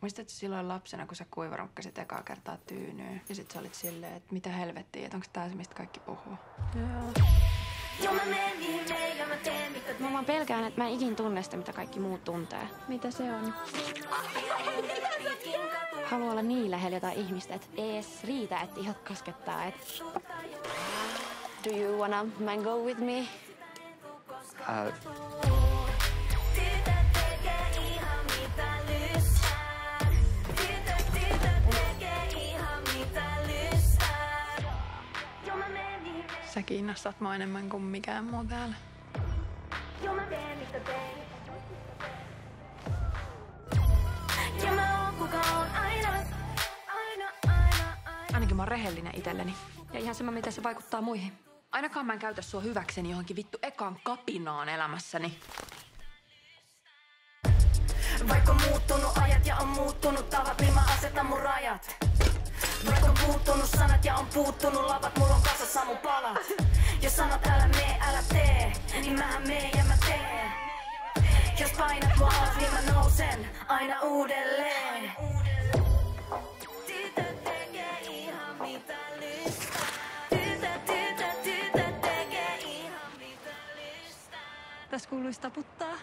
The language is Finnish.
Muistatko silloin lapsena, kun sä kuivarunkkasit ekaa kertaa tyynyyn? Ja sit sä olit silleen, että mitä helvettiä, että onko tää se, mistä kaikki puhuu? Joo. Mä vaan pelkään, että mä en ikin tunne sitä, mitä kaikki muut tuntee. Mitä se on? Haluan olla niin lähellä jotain ihmistä, että ees riitä, että ihot koskettaa. Do you wanna mango with me? Sä kiinnostat mua enemmän kuin mikään muu täällä. Ainakin mä oon rehellinen itselleni. Ja ihan sama, miten se vaikuttaa muihin. Ainakaan mä en käytä sua hyväkseni johonkin vittu ekaan kapinaan elämässäni. Vaikka on muuttunut ajat ja on muuttunut tavat, niin mä asetan mun rajat. Vaikka on puuttunut sanat ja on puuttunut lavat, mulla on kasassa mun palat. Jos sanot älä mee, älä tee, niin mähän mee ja mä teen. Jos painat mua alas, niin mä nousen aina uudelleen. Tytöt tekee ihan mitä lystää. Tytöt tekee ihan mitä lystää. Tässä kuuluisi taputtaa.